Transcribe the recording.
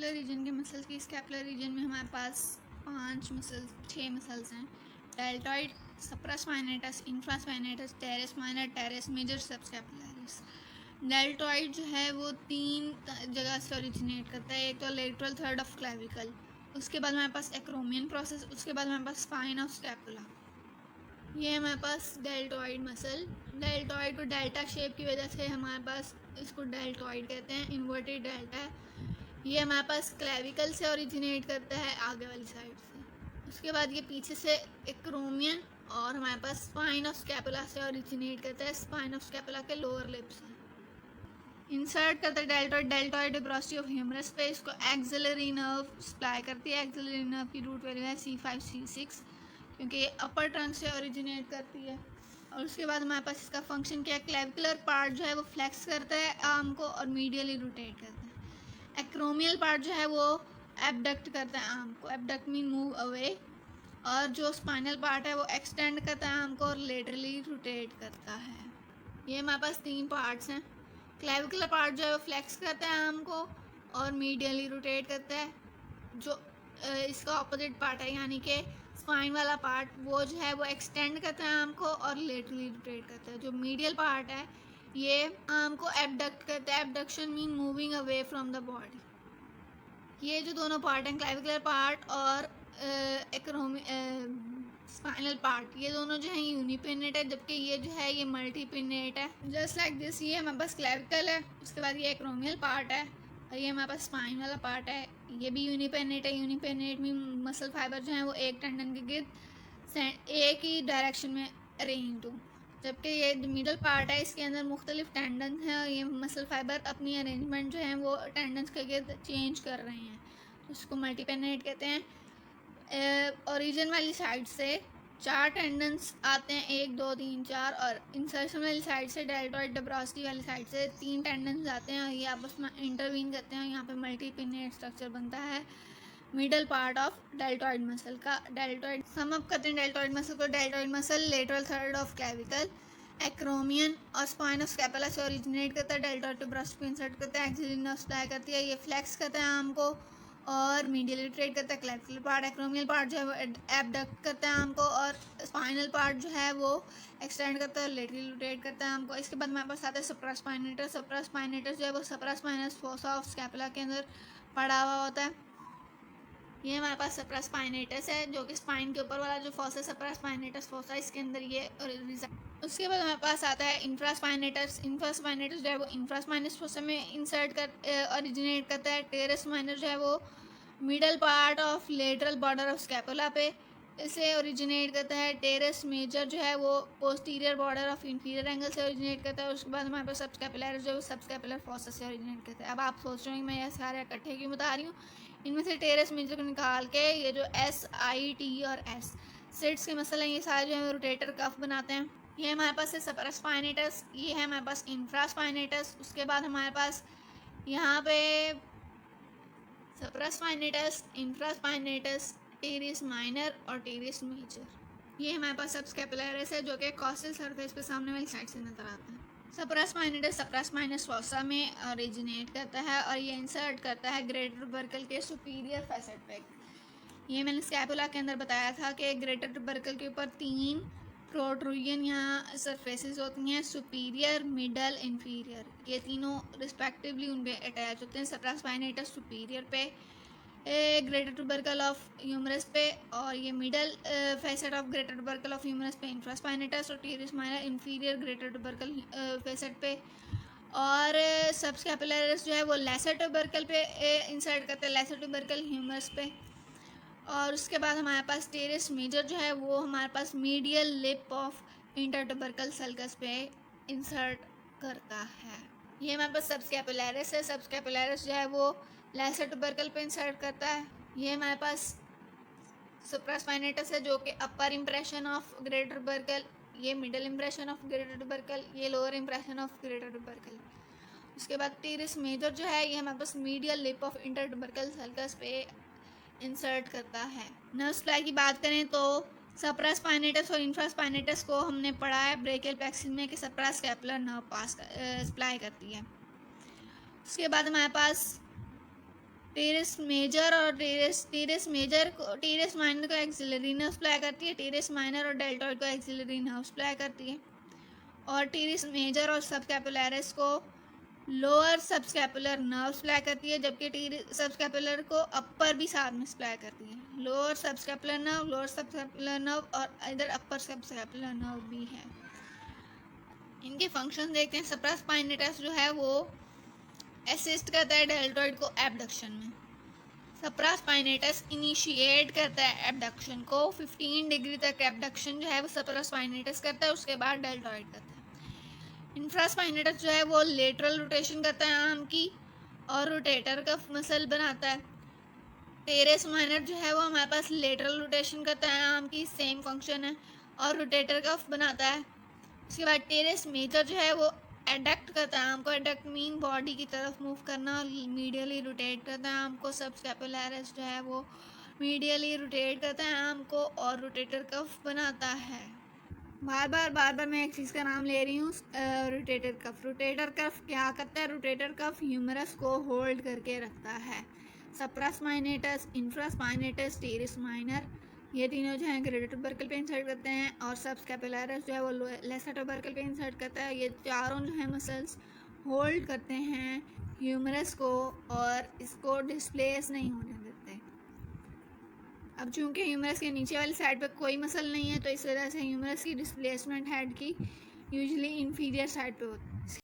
Scapular region के muscles की scapular region में हमारे पास 6 मसल्स हैं। Deltoid, supraspinatus, infraspinatus, teres minor, teres major, subscapularis. Deltoid जो है वो 3 जगह से ओरिजिनेट करता है। एक तो लेटरल थर्ड ऑफ क्लेविकल, उसके बाद हमारे पास एक्रोमियन प्रोसेस, उसके बाद हमारे पास स्पाइन ऑफ स्कैपुला। ये है हमारे पास डेल्टॉइड मसल। डेल्टॉइड को डेल्टा शेप की वजह से हमारे पास इसको डेल्टॉइड कहते हैं, इन्वर्टेड डेल्टा है। ये हमारे पास क्लेविकल से ओरिजिनेट करता है, आगे वाली साइड से। उसके बाद ये पीछे से एक्रोमियन और हमारे पास स्पाइन ऑफ स्कैपुला से ओरिजिनेट करता है, स्पाइन ऑफ स्कैपुला के लोअर लिप से। इंसर्ट करता है deltoid. Deltoid velocity of humerus पे इसको एक्सिलरी नर्व सप्लाई करती है। एक्सिलरी नर्व की रूट वैल्यू है C5 C6, क्योंकि ये अपर ट्रंक से ओरिजिनेट करती है। और उसके बाद हमारे पास इसका फंक्शन क्या है, क्लेविकुलर पार्ट जो है वो फ्लेक्स करता है आर्म को और मीडियली रोटेट करता है। एक्रोमियल पार्ट जो है वो एबडक्ट करता है आर्म को, एबडक्ट मीन मूव अवे। और जो स्पाइनल पार्ट है वो एक्सटेंड करता है आर्म को और लेटरली रोटेट करता है। ये हमारे पास 3 पार्ट्स हैं। क्लेविकुलर पार्ट जो है वो फ्लेक्स करता है आर्म को और मीडियली रोटेट करता है। जो इसका ऑपोजिट पार्ट है यानी कि स्पाइन वाला पार्ट, वो जो है वो एक्सटेंड करता है आर्म को और लेटरली रोटेट करता है। जो मीडियल पार्ट है ये आर्म को एबडक्ट करता है। Abduction mean moving away from the body. ये जो दोनों पार्ट हैं, क्लेविकुलर पार्ट और स्पाइनल पार्ट, ये दोनों जो है यूनिपिनेट है, जबकि ये जो है ये मल्टीपिनेट है। जस्ट लाइक दिस, ये हमारे पास क्लेविकल है, उसके बाद ये एक्रोमियल पार्ट है और ये हमारे पास स्पाइन वाला पार्ट है। ये भी यूनिपेनेट है। यूनिपेनेट में मसल फाइबर जो है वो एक टेंडन के गिर्द एक ही डायरेक्शन में अरेंज हो, जबकि ये मिडल पार्ट है इसके अंदर मुख्तलिफ टेंडन हैं और ये मसल फाइबर अपनी अरेंजमेंट जो है वो टेंडन्स के गिर्द चेंज कर रहे हैं, उसको मल्टीपेनेट कहते हैं। ओरिजिन वाली साइड से 4 टेंडन्स आते हैं, 1 2 3 4, और इंसर्शन वाली साइड से डेल्टॉइड डेब्रास्टी वाली साइड से 3 टेंडन्स आते हैं और ये आपस में इंटरवीन करते हैं। यहाँ पे मल्टीपिनेट स्ट्रक्चर बनता है middle part of deltoid muscle का। डेल्टॉइड सम अप करते हैं डेल्टॉइड मसल को। Deltoid muscle lateral third of clavicle, acromion और स्पाइन ऑफ स्कैपुला से ओरिजिनेट करता है। डेल्टॉइड डेब्रास्टी को इंसर्ट करता है, एक्सिलरी नर्व सप्लाई करती है, ये फ्लेक्स करता है आर्म को और मीडियली रोटेट करता है। क्लेविकुलर पार्ट, एक्रोमियल पार्ट जो है वो एबडक्ट करता है आर्म को और स्पाइनल पार्ट जो है वो एक्सटेंड करता है, लेटरली रोटेट करता है आर्म को। इसके बाद हमारे पास आता है सप्रास्पाइनेटस। सप्रास्पाइनेटस जो है वो सप्रास्पाइनस फोसा ऑफ स्कैपुला के अंदर पड़ा हुआ होता है। ये हमारे पास सप्रास्पाइनेटस है, जो कि स्पाइन के ऊपर वाला जो फोसा, सप्रास्पाइनेटस फोसा, इसके अंदर ये। उसके बाद हमारे पास आता है इंफ्रास्पाइनेटस। इंफ्रास्पाइनेटस जो है वो इंफ्रास्पाइनस फोसा में इंसर्ट कर ओरिजिनेट करता है। टेरेस माइनर जो है वो middle part of lateral border of scapula पे इसे ओरिजिनेट करता है। टेरेस मेजर जो है वो posterior border of inferior angle से ओरिजिनेट करता है। उसके बाद हमारे पास सबस्कैपुलरिस जो है सबस्कैपुलर फोसा से ओरिजिनेट करता है। अब आप सोच रहे हो मैं ये सारे इकट्ठे क्यों बता रही हूँ। इनमें से टेरेस मेजर को निकाल के ये जो SI T और S सिट्स के मसल हैं, ये सारे जो है रोटेटर कफ बनाते हैं। ये हमारे पास है सप्रास्पाइनेटस, ये है हमारे पास इंफ्रास्पाइनेटस। उसके बाद हमारे पास यहाँ पे सप्रास्पाइनेटस, इंफ्रास्पाइनेटस, टेरिस माइनर और टेरिस मेजर। ये हमारे पास सबस्कैपुलरिस है, जो कि कॉस्टल सरफेस पे सामने वाली साइड से नजर आता है। सप्रास्पाइनेटस सप्रास्पाइनस फोसा में ओरिजिनेट करता है और ये इंसर्ट करता है ग्रेटर टुबरकल के सुपीरियर फैसेट पे। ये मैंने स्कैपुला के अंदर बताया था कि ग्रेटर टुबरकल के ऊपर 3 प्रोट्रूजन यहाँ सरफेसेस होती हैं, सुपीरियर, मिडल, इंफीरियर। ये तीनों रिस्पेक्टिवली उन पे अटैच होते हैं। सप्रास्पाइनेटस सुपीरियर पे, ग्रेटर टुबरकल ऑफ ह्यूमरस पे, और ये middle facet of greater tubercle of humerus पे इंफ्रास्पाइनेटस, और teres minor inferior greater tubercle facet पे। और सबस्कैपुलरिस जो है वो लेसर टुबरकल पे इंसर्ट करते हैं, लेसर टुबरकल ह्यूमरस पे। और उसके बाद हमारे पास टेरिस मेजर जो है वो हमारे पास medial lip of intertubercular sulcus पे इंसर्ट करता है। ये हमारे पास सबस्कैपुलरिस है। सबस्कैपुलरिस जो है वो लेसर टुबरकल पे इंसर्ट करता है। ये हमारे पास सप्रास्पाइनेटस है, जो कि upper impression of greater tubercle, ये middle impression of greater tubercle, ये lower impression of greater tubercle. उसके बाद टेरिस मेजर जो है ये हमारे पास medial lip of intertubercular sulcus पे इंसर्ट करता है। नर्व सप्लाई की बात करें तो सप्रास्पाइनेटस और इंफ्रास्पाइनेटस को हमने पढ़ा है ब्रेकियल प्लेक्सिस में कि सप्रास्कैपुलर नर्व सप्लाई करती है। उसके बाद हमारे पास टेरेस मेजर और टेरेस माइनर को एक्सिलरी नर्व सप्लाई करती है, टेरेस माइनर और डेल्टॉइड को एक्सिलरी नर्व सप्लाई करती है, और टेरेस मेजर और सबस्कैपुलरिस को लोअर सबस्कैपुलर नर्व सप्लाई करती है, जबकि सबस्कैपुलर को अपर भी साथ में सप्लाई करती है। लोअर सबस्कैपुलर नर्व और इधर अपर सबस्कैपुलर नर्व भी है। इनके फंक्शन देखते हैं। सप्रास्पाइनेटस जो है वो असिस्ट करता है डेल्टॉइड को एबडक्शन में। सप्रास्पाइनेटस इनिशिएट करता है एबडक्शन को, 15 डिग्री तक एबडक्शन जो है वो सप्रास्पाइनेटस करता है, उसके बाद डेल्टॉइड करता है। इंफ्रास्पाइनेटस जो है वो लेटरल रोटेशन करता है आर्म की और रोटेटर कफ मसल बनाता है। टेरेस माइनर जो है वो हमारे पास लेटरल रोटेशन करता है आर्म की, सेम फंक्शन है, और रोटेटर कफ बनाता है। उसके बाद टेरेस मेजर जो है वो एडक्ट करता है आर्म को, एडक्ट मीन बॉडी की तरफ मूव करना, और मीडियली रोटेट करता है आर्म को। सबस्कैपुलरिस जो है वो मीडियली रोटेट करता है आर्म को और रोटेटर कफ बनाता है। बार बार मैं एक चीज़ का नाम ले रही हूँ, रोटेटर कफ। रोटेटर कफ क्या करता है? रोटेटर कफ ह्यूमरस को होल्ड करके रखता है। सप्रास्पाइनेटस, इंफ्रास्पाइनेटस, टेरेस माइनर, ये तीनों जो हैं ग्रेटर टुबरकल पे इंसर्ट करते हैं, और सबस्कैपुलरिस जो है वो लेसर टुबरकल पे इंसर्ट करता है। ये चारों जो है मसल्स होल्ड करते हैं ह्यूमरस को और इसको डिस्प्लेस नहीं होने देते। अब चूंकि ह्यूमरस के नीचे वाली साइड पर कोई मसल नहीं है, तो इस वजह से ह्यूमरस की डिस्प्लेसमेंट हेड की यूजुअली इंफीरियर साइड पे होती है।